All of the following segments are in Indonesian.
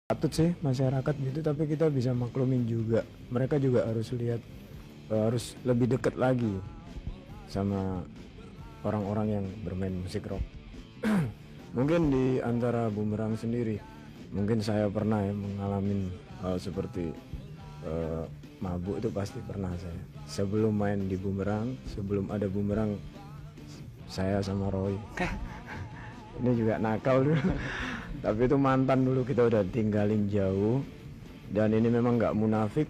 Patut sih masyarakat gitu, tapi kita bisa maklumin juga. Mereka juga harus lihat, harus lebih dekat lagi sama orang-orang yang bermain musik rock. Mungkin di antara Bumerang sendiri, mungkin saya pernah ya mengalami hal seperti mabuk itu pasti pernah saya. Sebelum main di Bumerang, sebelum ada Bumerang, saya sama Roy. Ini juga nakal dulu. Tapi itu mantan dulu, kita udah tinggalin jauh. Dan ini memang nggak munafik.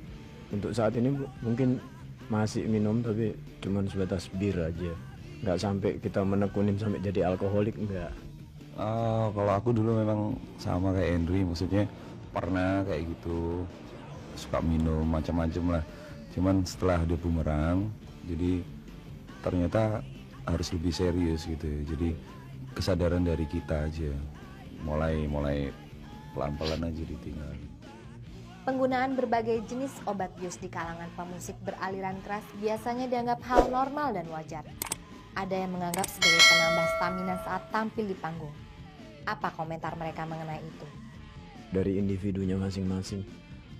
Untuk saat ini mungkin masih minum, tapi cuman sebatas bir aja. Nggak sampai kita menekunin sampai jadi alkoholik, enggak. Kalau aku dulu memang sama kayak Henry, maksudnya pernah kayak gitu, suka minum macam-macam lah. Cuman setelah ada Bumerang, jadi ternyata harus lebih serius gitu ya. Jadi kesadaran dari kita aja, mulai pelan-pelan aja ditinggal. Penggunaan berbagai jenis obat bius di kalangan pemusik beraliran keras biasanya dianggap hal normal dan wajar. Ada yang menganggap sebagai penambah stamina saat tampil di panggung. Apa komentar mereka mengenai itu? Dari individunya masing-masing.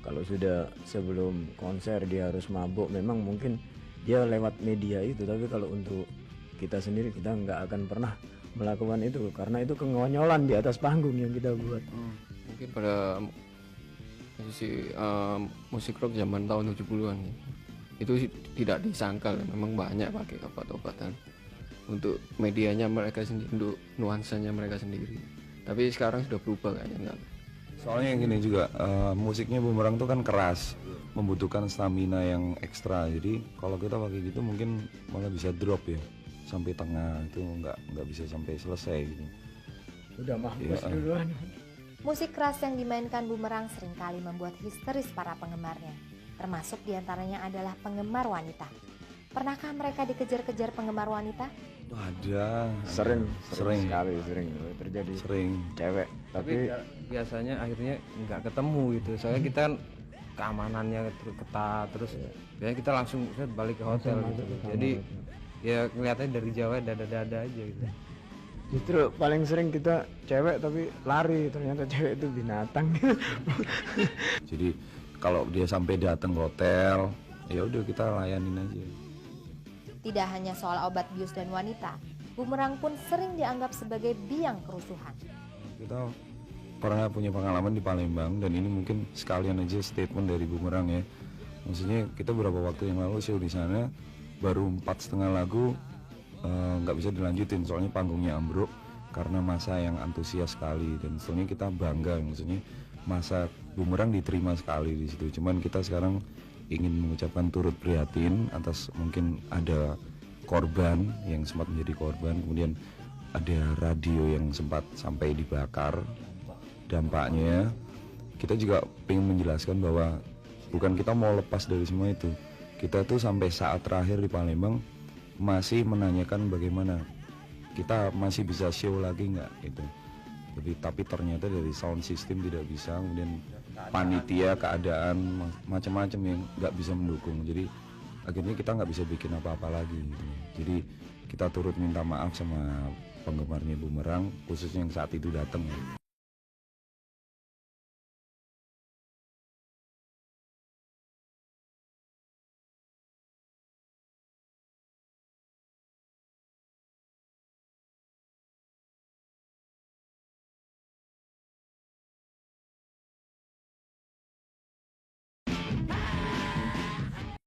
Kalau sudah sebelum konser dia harus mabuk, memang mungkin dia lewat media itu. Tapi kalau untuk kita sendiri, kita nggak akan pernah melakukan itu, karena itu kengonyolan di atas panggung yang kita buat. Mungkin pada musik rock zaman tahun 70-an itu tidak disangkal, memang banyak pakai obat-obatan untuk medianya mereka sendiri, untuk nuansanya mereka sendiri. Tapi sekarang sudah berubah kayaknya, enggak. Soalnya yang gini juga, musiknya Bumerang tuh kan keras, membutuhkan stamina yang ekstra. Jadi kalau kita pakai gitu mungkin malah bisa drop ya, sampai tengah itu nggak bisa sampai selesai gitu. Udah mampus duluan. Musik keras yang dimainkan Bumerang seringkali membuat histeris para penggemarnya. Termasuk diantaranya adalah penggemar wanita. Pernahkah mereka dikejar-kejar penggemar wanita? Ada, Sering sering terjadi. sering. Cewek, tapi biasanya akhirnya nggak ketemu gitu, soalnya kita kan keamanannya ketat, terus biasanya kita langsung balik ke hotel gitu. Jadi ya kelihatannya dari jauh dada-dada aja gitu. Justru paling sering kita cewek tapi lari, ternyata cewek itu binatang. Jadi kalau dia sampai datang ke hotel, ya udah kita layanin aja. Tidak hanya soal obat bius dan wanita, Bumerang pun sering dianggap sebagai biang kerusuhan. Kita pernah punya pengalaman di Palembang, dan ini mungkin sekalian aja statement dari Bumerang ya. Maksudnya kita beberapa waktu yang lalu show di sana, baru 4,5 lagu nggak bisa dilanjutin soalnya panggungnya ambruk karena masa yang antusias sekali, dan soalnya kita bangga, maksudnya masa Bumerang diterima sekali di situ. Cuman kita sekarang ingin mengucapkan turut prihatin atas mungkin ada korban yang sempat menjadi korban, kemudian ada radio yang sempat sampai dibakar. Dampaknya kita juga ingin menjelaskan bahwa bukan kita mau lepas dari semua itu, kita tuh sampai saat terakhir di Palembang masih menanyakan bagaimana kita masih bisa show lagi nggak gitu. Jadi tapi ternyata dari sound system tidak bisa, kemudian panitia, keadaan macam-macam yang nggak bisa mendukung. Jadi akhirnya kita nggak bisa bikin apa-apa lagi gitu. Jadi kita turut minta maaf sama penggemarnya Bumerang, khususnya yang saat itu datang.